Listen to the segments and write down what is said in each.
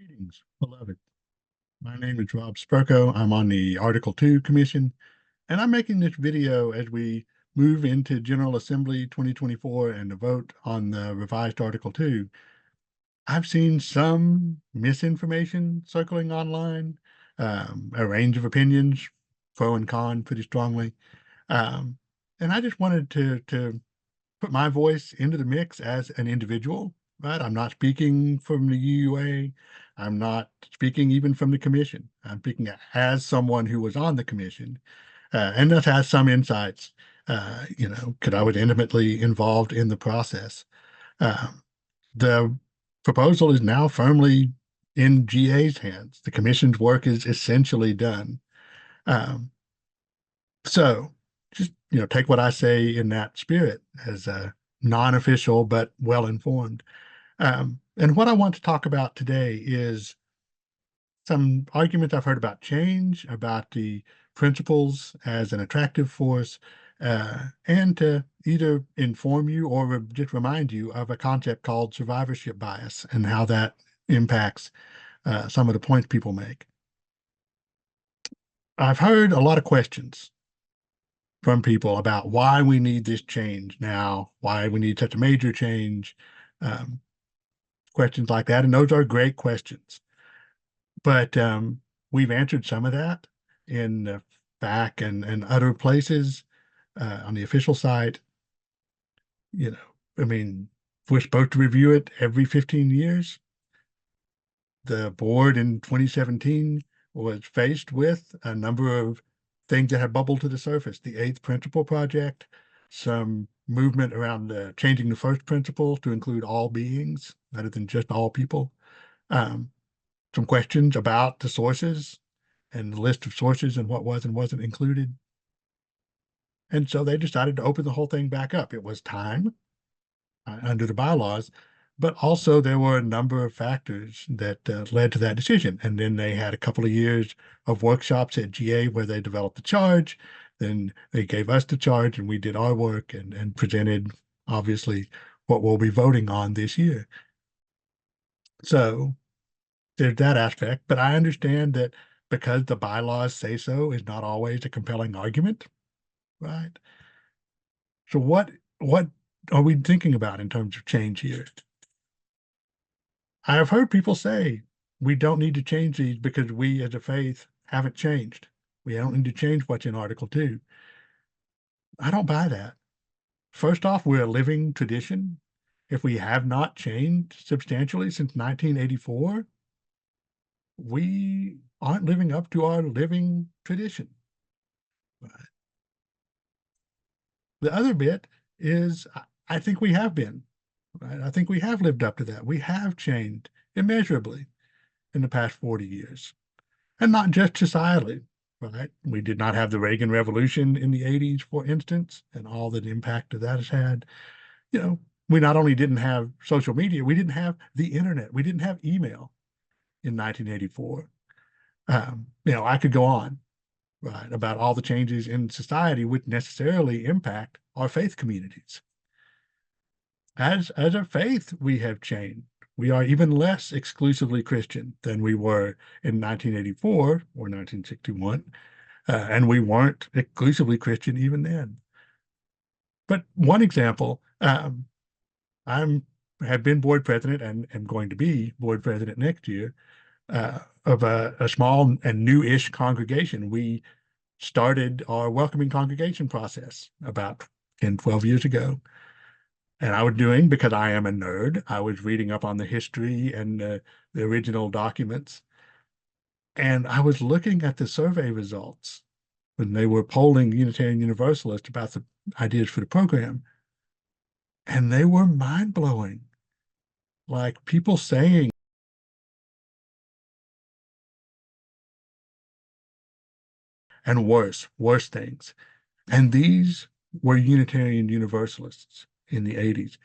Greetings, beloved. My name is Rob Spurko. I'm on the Article 2 Commission, and I'm making this video as we move into General Assembly 2024 and the vote on the revised Article 2. I've seen some misinformation circling online, a range of opinions, pro and con, pretty strongly. Um, and I just wanted to put my voice into the mix as an individual, right? I'm not speaking from the UUA. I'm not speaking even from the commission. I'm speaking as someone who was on the commission, and that has some insights, because I was intimately involved in the process. Um, the proposal is now firmly in GA's hands. The commission's work is essentially done. Um, so just, take what I say in that spirit as a non-official but well-informed. And what I want to talk about today is some arguments I've heard about change, about the principles as an attractive force, and to either inform you or just remind you of a concept called survivorship bias and how that impacts some of the points people make. I've heard a lot of questions from people about why we need this change now, why we need such a major change, um, questions like that. And those are great questions. But we've answered some of that in FAQ and other places on the official site. I mean, we're supposed to review it every 15 years. The board in 2017 was faced with a number of things that had bubbled to the surface. The eighth principle project, some movement around changing the first principle to include all beings rather than just all people. Um, some questions about the sources and the list of sources and what was and wasn't included. And so they decided to open the whole thing back up. It was time under the bylaws, but also there were a number of factors that led to that decision. And then they had a couple of years of workshops at GA where they developed the charge. Then they gave us the charge and we did our work and presented, obviously, what we'll be voting on this year. So there's that aspect, but I understand that because the bylaws say so is not always a compelling argument, right? So what are we thinking about in terms of change here? I have heard people say we don't need to change these because we as a faith haven't changed. We don't need to change what's in Article 2. I don't buy that. First off, we're a living tradition. If we have not changed substantially since 1984, we aren't living up to our living tradition. The other bit is I think we have been, right? I think we have lived up to that. We have changed immeasurably in the past 40 years, and not just societally, right? We did not have the Reagan Revolution in the 80s, for instance, and all the impact that that has had. We not only didn't have social media, we didn't have the internet, we didn't have email in 1984. I could go on, right, about all the changes in society which necessarily impact our faith communities. As a faith, we have changed. We are even less exclusively Christian than we were in 1984 or 1961, and we weren't exclusively Christian even then. But one example, I'm have been board president and am going to be board president next year of a small and new-ish congregation. We started our welcoming congregation process about 10, 12 years ago. And I was doing, because I am a nerd, I was reading up on the history and the original documents. And I was looking at the survey results when they were polling Unitarian Universalists about the ideas for the program. And they were mind-blowing. Like people saying, and worse things. And these were Unitarian Universalists in the 80s.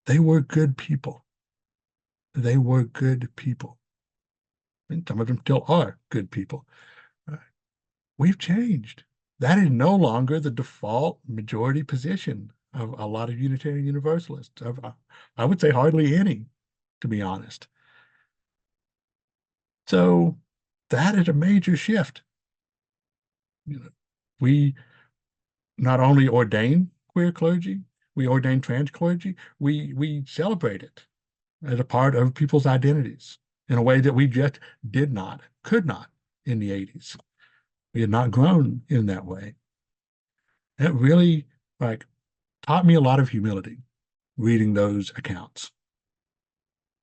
They were good people. They were good people. And some of them still are good people. We've changed. That is no longer the default majority position of a lot of Unitarian Universalists. I would say hardly any, to be honest. So that is a major shift. You know, we not only ordain queer clergy, we ordain trans clergy, we celebrate it as a part of people's identities in a way that we just did not, could not in the 80s. We had not grown in that way. It really like taught me a lot of humility reading those accounts.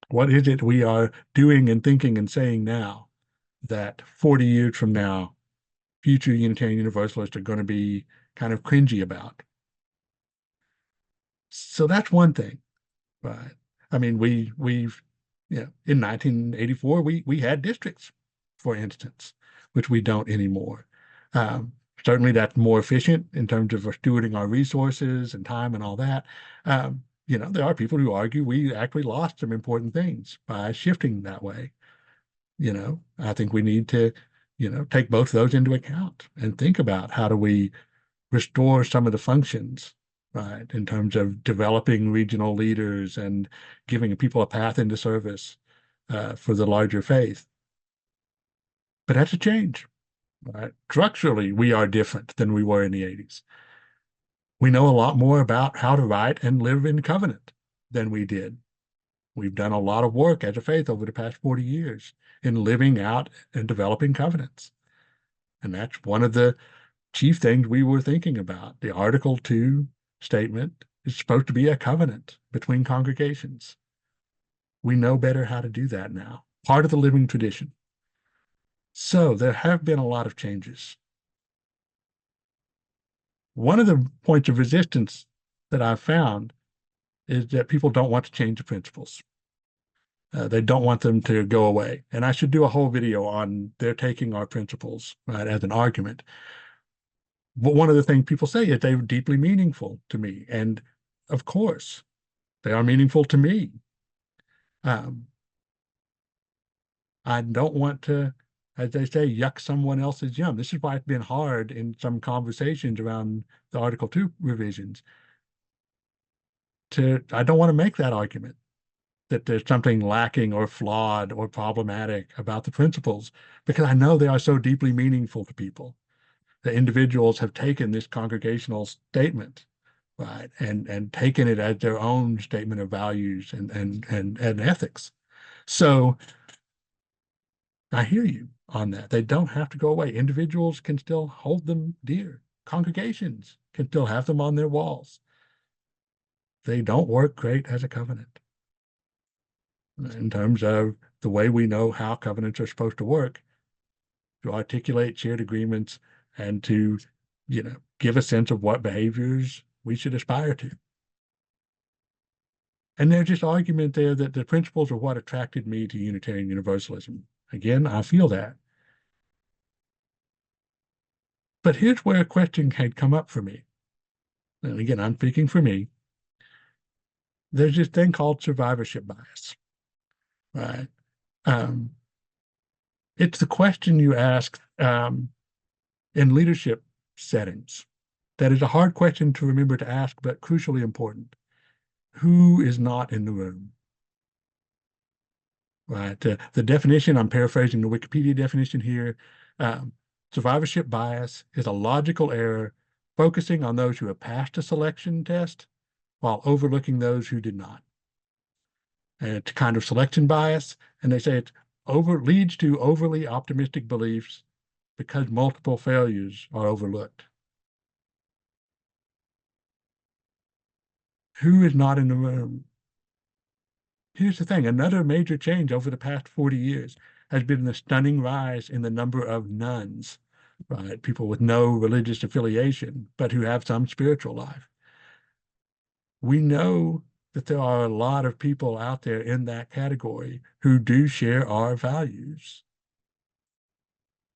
What is it we are doing and thinking and saying now that 40 years from now, future Unitarian Universalists are going to be kind of cringy about? So that's one thing, right? I mean, we've in 1984 we had districts, for instance, which we don't anymore. Um, Certainly, that's more efficient in terms of stewarding our resources and time and all that. There are people who argue we actually lost some important things by shifting that way. I think we need to, take both of those into account and think about how do we restore some of the functions, right, in terms of developing regional leaders and giving people a path into service for the larger faith. But that's a change, right? Structurally, we are different than we were in the 80s. We know a lot more about how to write and live in covenant than we did. We've done a lot of work as a faith over the past 40 years in living out and developing covenants. And that's one of the chief things we were thinking about. The Article 2 statement is supposed to be a covenant between congregations. We know better how to do that now, part of the living tradition. So there have been a lot of changes. One of the points of resistance that I've found is that people don't want to change the principles. They don't want them to go away. And I should do a whole video on they're taking our principles, right, as an argument. But one of the things people say is they're deeply meaningful to me. And of course, they are meaningful to me. Um, I don't want to, as they say, yuck someone else's yum. This is why it's been hard in some conversations around the Article 2 revisions. I don't want to make that argument that there's something lacking or flawed or problematic about the principles because I know they are so deeply meaningful to people. The individuals have taken this congregational statement, right, and taken it as their own statement of values and ethics. So I hear you on that. They don't have to go away. Individuals can still hold them dear. Congregations can still have them on their walls. They don't work great as a covenant in terms of the way we know how covenants are supposed to work, to articulate shared agreements and to, give a sense of what behaviors we should aspire to. And there's just argument there that the principles are what attracted me to Unitarian Universalism. Again, I feel that. But here's where a question had come up for me. And again, I'm speaking for me. There's this thing called survivorship bias, right? Um, it's the question you ask in leadership settings. That is a hard question to remember to ask, but crucially important. Who is not in the room? Right. The definition, I'm paraphrasing the Wikipedia definition here. Um, Survivorship bias is a logical error focusing on those who have passed a selection test while overlooking those who did not. And it's kind of selection bias, and they say it leads to overly optimistic beliefs because multiple failures are overlooked. Who is not in the room? Here's the thing, another major change over the past 40 years has been the stunning rise in the number of nones, right? People with no religious affiliation, but who have some spiritual life. We know that there are a lot of people out there in that category who do share our values.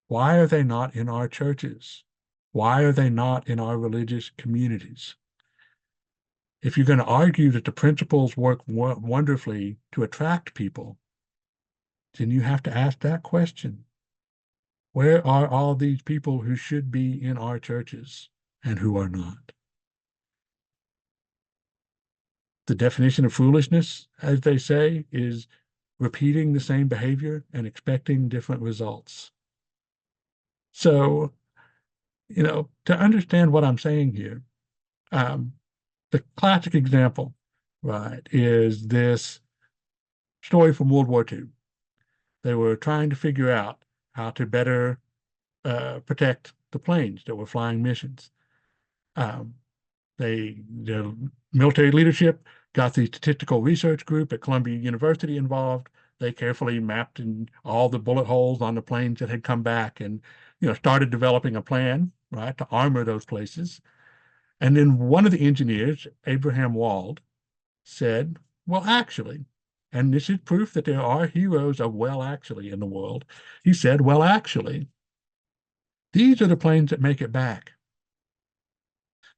Why are they not in our churches? Why are they not in our religious communities? If you're going to argue that the principles work wonderfully to attract people, then you have to ask that question. Where are all these people who should be in our churches and who are not? The definition of foolishness, as they say, is repeating the same behavior and expecting different results. So, to understand what I'm saying here, um, the classic example, right, is this story from World War II. They were trying to figure out how to better protect the planes that were flying missions. Um, the military leadership got the statistical research group at Columbia University involved. They carefully mapped in all the bullet holes on the planes that had come back and, started developing a plan, right, to armor those places. And then one of the engineers, Abraham Wald, said, well, actually, and this is proof that there are heroes of well, actually in the world. He said, well, actually, these are the planes that make it back.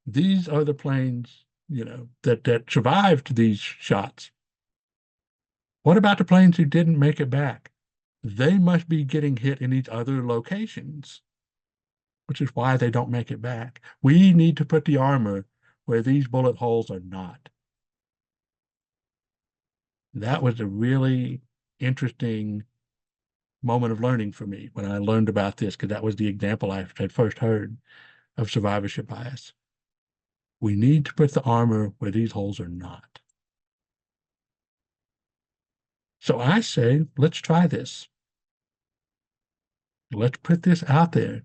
These are the planes, that survived these shots. What about the planes who didn't make it back? They must be getting hit in these other locations, which is why they don't make it back. We need to put the armor where these bullet holes are not. That was a really interesting moment of learning for me when I learned about this, because that was the example I had first heard of survivorship bias. We need to put the armor where these holes are not. So I say, let's try this. Let's put this out there.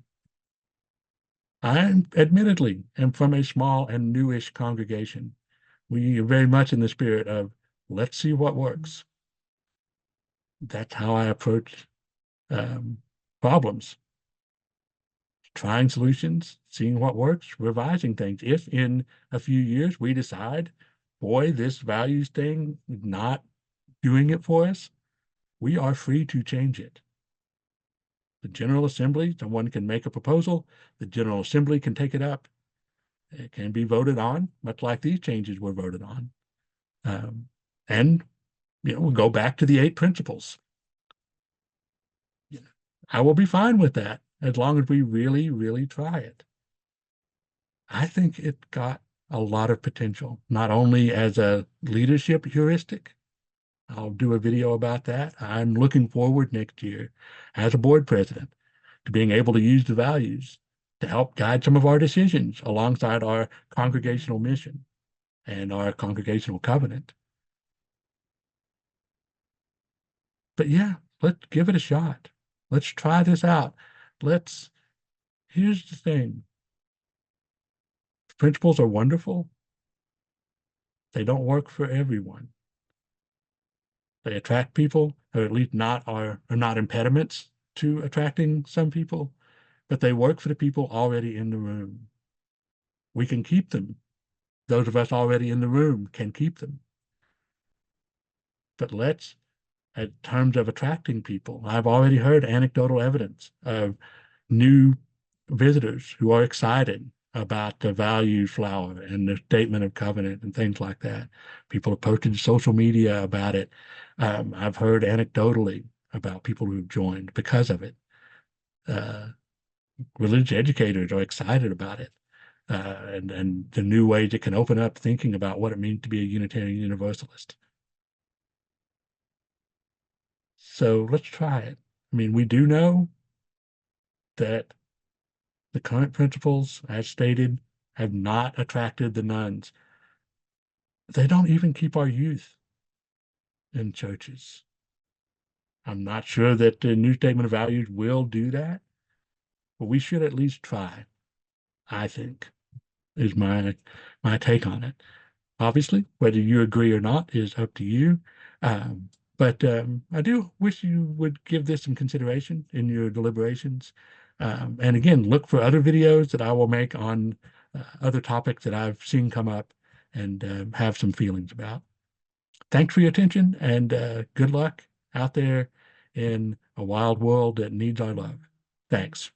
I admittedly am from a small and newish congregation. We are very much in the spirit of let's see what works. That's how I approach problems. Trying solutions, seeing what works, revising things. If in a few years we decide, boy, this values thing is not doing it for us, we are free to change it. The General Assembly, someone can make a proposal, the General Assembly can take it up, it can be voted on, much like these changes were voted on. And we'll go back to the 8 principles. I will be fine with that as long as we really, really try it. I think it got a lot of potential, not only as a leadership heuristic. I'll do a video about that. I'm looking forward next year as a board president to being able to use the values to help guide some of our decisions alongside our congregational mission and our congregational covenant. But yeah, let's give it a shot. Let's try this out. Here's the thing. Principles are wonderful. They don't work for everyone. They attract people, or at least are not impediments to attracting some people, but they work for the people already in the room. We can keep them. Those of us already in the room can keep them. But in terms of attracting people, I've already heard anecdotal evidence of new visitors who are excited about the value flower and the statement of covenant and things like that. People have posted to social media about it. I've heard anecdotally about people who've joined because of it. Religious educators are excited about it. And the new ways it can open up thinking about what it means to be a Unitarian Universalist. So let's try it. I mean, we do know that the current principles, as stated, have not attracted the nuns. They don't even keep our youth in churches. I'm not sure that the new statement of values will do that, but we should at least try, I think, is my take on it. Obviously, whether you agree or not is up to you. But I do wish you would give this some consideration in your deliberations. And again, look for other videos that I will make on other topics that I've seen come up and have some feelings about. Thanks for your attention and good luck out there in a wild world that needs our love. Thanks.